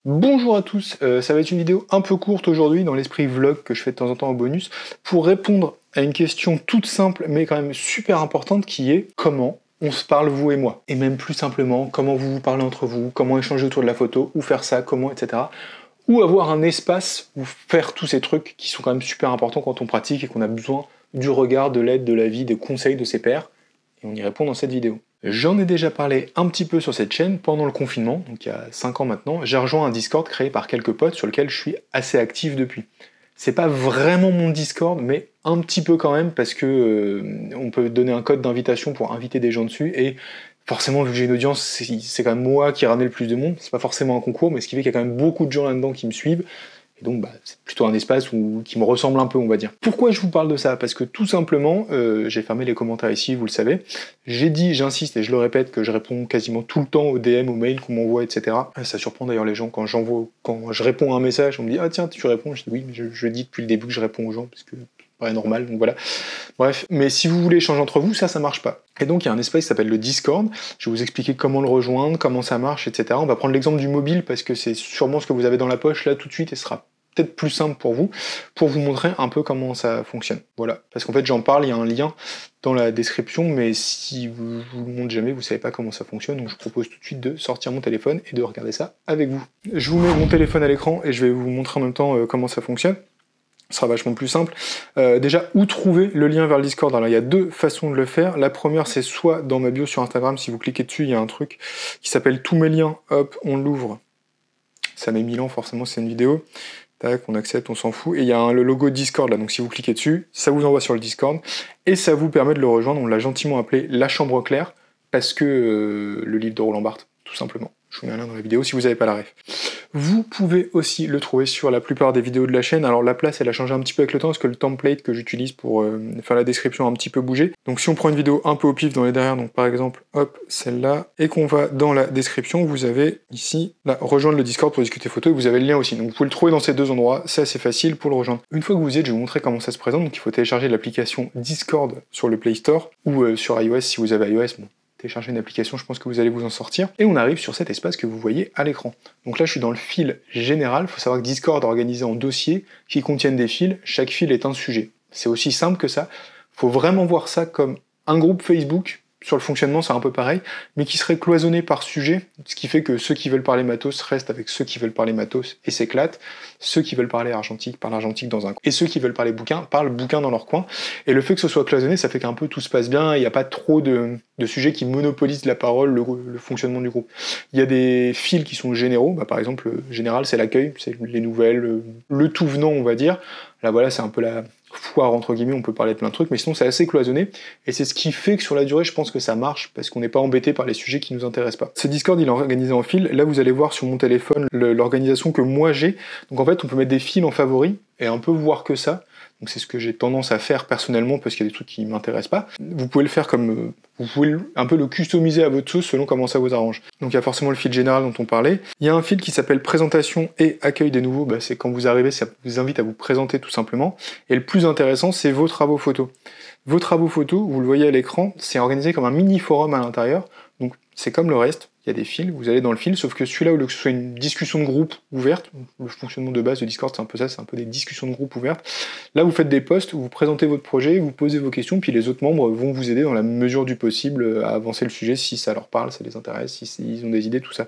Bonjour à tous, ça va être une vidéo un peu courte aujourd'hui dans l'esprit vlog que je fais de temps en temps au bonus pour répondre à une question toute simple mais quand même super importante qui est comment on se parle vous et moi. Et même plus simplement comment vous vous parlez entre vous, comment échanger autour de la photo, où faire ça, comment, etc. Ou avoir un espace où faire tous ces trucs qui sont quand même super importants quand on pratique et qu'on a besoin du regard, de l'aide, de l'avis, des conseils de ses pairs. Et on y répond dans cette vidéo. J'en ai déjà parlé un petit peu sur cette chaîne pendant le confinement, donc il y a 5 ans maintenant. J'ai rejoint un Discord créé par quelques potes sur lequel je suis assez actif depuis. C'est pas vraiment mon Discord, mais un petit peu quand même, parce que on peut donner un code d'invitation pour inviter des gens dessus, et forcément, vu que j'ai une audience, c'est quand même moi qui ramène le plus de monde. C'est pas forcément un concours, mais ce qui fait qu'il y a quand même beaucoup de gens là-dedans qui me suivent. Et donc, c'est plutôt un espace qui me ressemble un peu, on va dire. Pourquoi je vous parle de ça? Parce que tout simplement, j'ai fermé les commentaires ici, vous le savez. J'ai dit, j'insiste et je le répète, que je réponds quasiment tout le temps aux DM, aux mails qu'on m'envoie, etc. Ça surprend d'ailleurs les gens quand je réponds à un message, on me dit ah tiens tu réponds, je dis oui, mais je dis depuis le début que je réponds aux gens parce que c'est pas normal, donc voilà. Bref, mais si vous voulez échanger entre vous, ça marche pas. Et donc il y a un espace qui s'appelle le Discord, je vais vous expliquer comment le rejoindre, comment ça marche, etc. On va prendre l'exemple du mobile parce que c'est sûrement ce que vous avez dans la poche là tout de suite et ce sera peut-être plus simple pour vous montrer un peu comment ça fonctionne. Voilà, parce qu'en fait j'en parle, il y a un lien dans la description, mais si vous le montre jamais, vous savez pas comment ça fonctionne, donc je propose tout de suite de sortir mon téléphone et de regarder ça avec vous. Je vous mets mon téléphone à l'écran et je vais vous montrer en même temps comment ça fonctionne. Ce sera vachement plus simple. Déjà, où trouver le lien vers le Discord? Alors, il y a deux façons de le faire. La première, c'est soit dans ma bio sur Instagram, si vous cliquez dessus, il y a un truc qui s'appelle tous mes liens, hop, on l'ouvre. Ça met 1000 ans, forcément, c'est une vidéo. Tac, on accepte, on s'en fout. Et il y a le logo Discord là, donc si vous cliquez dessus, ça vous envoie sur le Discord, et ça vous permet de le rejoindre. On l'a gentiment appelé La Chambre Claire, parce que le livre de Roland Barthes, tout simplement. Je vous mets un lien dans la vidéo si vous n'avez pas la ref. Vous pouvez aussi le trouver sur la plupart des vidéos de la chaîne. Alors la place, elle a changé un petit peu avec le temps, parce que le template que j'utilise pour faire la description a un petit peu bougé. Donc si on prend une vidéo un peu au pif dans les derrière, donc par exemple, hop, celle-là, et qu'on va dans la description, vous avez ici, là, rejoindre le Discord pour discuter photo, et vous avez le lien aussi. Donc vous pouvez le trouver dans ces deux endroits, c'est assez facile pour le rejoindre. Une fois que vous y êtes, je vais vous montrer comment ça se présente. Donc il faut télécharger l'application Discord sur le Play Store, ou sur iOS si vous avez iOS. Bon, télécharger une application, je pense que vous allez vous en sortir. Et on arrive sur cet espace que vous voyez à l'écran. Donc là, je suis dans le fil général. Il faut savoir que Discord est organisé en dossiers qui contiennent des fils. Chaque fil est un sujet. C'est aussi simple que ça. Il faut vraiment voir ça comme un groupe Facebook. Sur le fonctionnement, c'est un peu pareil, mais qui serait cloisonné par sujet, ce qui fait que ceux qui veulent parler matos restent avec ceux qui veulent parler matos et s'éclatent. Ceux qui veulent parler argentique parlent argentique dans un coin. Et ceux qui veulent parler bouquin parlent bouquin dans leur coin. Et le fait que ce soit cloisonné, ça fait qu'un peu tout se passe bien, il n'y a pas trop de sujets qui monopolisent la parole, le fonctionnement du groupe. Il y a des fils qui sont généraux, par exemple, général, c'est l'accueil, c'est les nouvelles, le tout venant, on va dire. Là, voilà, c'est un peu la foire, entre guillemets, on peut parler de plein de trucs, mais sinon, c'est assez cloisonné, et c'est ce qui fait que sur la durée, je pense que ça marche, parce qu'on n'est pas embêté par les sujets qui nous intéressent pas. Ce Discord, il est organisé en fil. Là, vous allez voir sur mon téléphone l'organisation que moi j'ai. Donc en fait, on peut mettre des fils en favoris, et un peu voir que ça. Donc c'est ce que j'ai tendance à faire personnellement parce qu'il y a des trucs qui m'intéressent pas. Vous pouvez le faire comme... vous pouvez un peu le customiser à votre sauce selon comment ça vous arrange. Donc il y a forcément le fil général dont on parlait. Il y a un fil qui s'appelle présentation et accueil des nouveaux. C'est quand vous arrivez, ça vous invite à vous présenter tout simplement. Et le plus intéressant, c'est vos travaux photos. Vos travaux photos, vous le voyez à l'écran, c'est organisé comme un mini forum à l'intérieur. Donc c'est comme le reste. Il y a des fils, vous allez dans le fil, sauf que celui-là, au lieu que ce soit une discussion de groupe ouverte, le fonctionnement de base de Discord, c'est un peu ça, c'est un peu des discussions de groupe ouvertes. Là, vous faites des posts, vous présentez votre projet, vous posez vos questions, puis les autres membres vont vous aider dans la mesure du possible à avancer le sujet, si ça leur parle, ça les intéresse, si ont des idées, tout ça.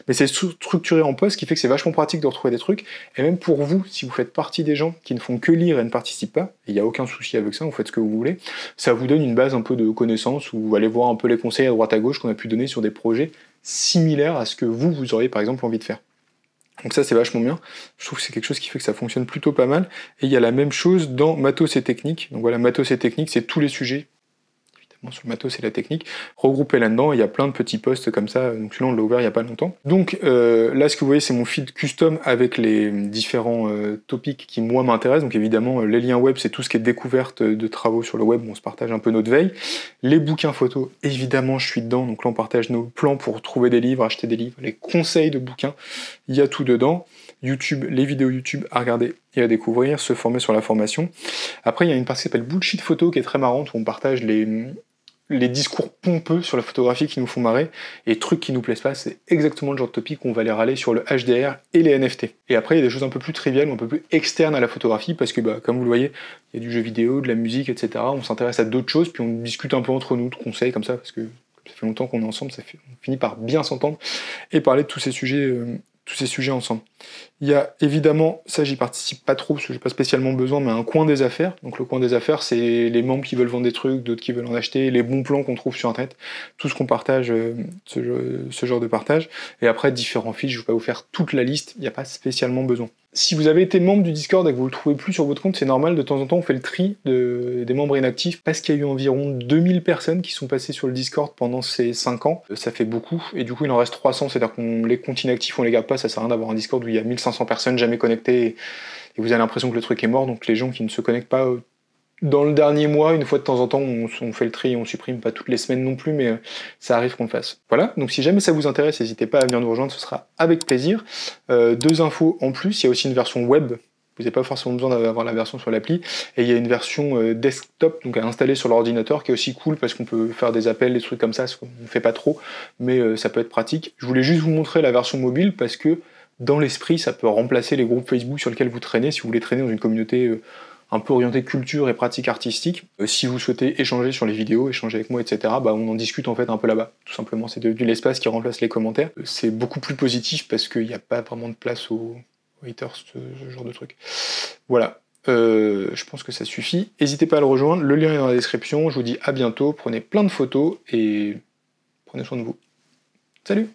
Mais c'est structuré en post, ce qui fait que c'est vachement pratique de retrouver des trucs, et même pour vous, si vous faites partie des gens qui ne font que lire et ne participent pas, et il n'y a aucun souci avec ça, vous faites ce que vous voulez, ça vous donne une base un peu de connaissances, où vous allez voir un peu les conseils à droite à gauche qu'on a pu donner sur des projets similaire à ce que vous auriez par exemple envie de faire. Donc ça c'est vachement bien, je trouve que c'est quelque chose qui fait que ça fonctionne plutôt pas mal, et il y a la même chose dans Matos et Technique. Donc voilà, Matos et Technique, c'est tous les sujets, évidemment sur le matos et la technique, regroupés là-dedans, il y a plein de petits posts comme ça, donc celui-là on l'a ouvert il y a pas longtemps. Donc là ce que vous voyez c'est mon feed custom avec les différents topics qui moi m'intéressent, donc évidemment les liens web c'est tout ce qui est découverte de travaux sur le web, où on se partage un peu notre veille. Les bouquins photos, évidemment je suis dedans, donc là on partage nos plans pour trouver des livres, acheter des livres, les conseils de bouquins, il y a tout dedans. YouTube, les vidéos YouTube à regarder et à découvrir, se former sur la formation. Après il y a une partie qui s'appelle Bullshit Photo qui est très marrante, où on partage les discours pompeux sur la photographie qui nous font marrer, et les trucs qui nous plaisent pas, c'est exactement le genre de topic où on va les râler sur le HDR et les NFT. Et après, il y a des choses un peu plus triviales, un peu plus externes à la photographie, parce que, comme vous le voyez, il y a du jeu vidéo, de la musique, etc. On s'intéresse à d'autres choses, puis on discute un peu entre nous de conseils comme ça, parce que ça fait longtemps qu'on est ensemble, on finit par bien s'entendre, et parler de tous ces sujets ensemble. Il y a évidemment, ça j'y participe pas trop parce que j'ai pas spécialement besoin, mais un coin des affaires. Donc le coin des affaires, c'est les membres qui veulent vendre des trucs, d'autres qui veulent en acheter, les bons plans qu'on trouve sur internet, tout ce qu'on partage, ce genre de partage. Et après, différents fils, je vais pas vous faire toute la liste, il n'y a pas spécialement besoin. Si vous avez été membre du Discord et que vous le trouvez plus sur votre compte, c'est normal, de temps en temps on fait le tri des membres inactifs, parce qu'il y a eu environ 2000 personnes qui sont passées sur le Discord pendant ces 5 ans. Ça fait beaucoup, et du coup il en reste 300, c'est-à-dire qu'on les comptes inactifs, on les garde pas, ça sert à rien d'avoir un Discord où il y a 1500 personnes jamais connectées, et vous avez l'impression que le truc est mort, donc les gens qui ne se connectent pas dans le dernier mois, une fois de temps en temps, on fait le tri et on supprime, pas toutes les semaines non plus, mais ça arrive qu'on le fasse. Voilà, donc si jamais ça vous intéresse, n'hésitez pas à venir nous rejoindre, ce sera avec plaisir. 2 infos en plus, il y a aussi une version web, vous n'avez pas forcément besoin d'avoir la version sur l'appli, et il y a une version desktop, donc à installer sur l'ordinateur, qui est aussi cool, parce qu'on peut faire des appels, des trucs comme ça, ce qu'on ne fait pas trop, mais ça peut être pratique. Je voulais juste vous montrer la version mobile, parce que dans l'esprit, ça peut remplacer les groupes Facebook sur lesquels vous traînez, si vous voulez traîner dans une communauté un peu orienté culture et pratique artistique. Si vous souhaitez échanger sur les vidéos, échanger avec moi, etc., on en discute en fait un peu là-bas. Tout simplement, c'est devenu l'espace qui remplace les commentaires. C'est beaucoup plus positif parce qu'il n'y a pas vraiment de place aux haters, ce genre de truc. Voilà. Je pense que ça suffit. N'hésitez pas à le rejoindre, le lien est dans la description. Je vous dis à bientôt, prenez plein de photos et prenez soin de vous. Salut!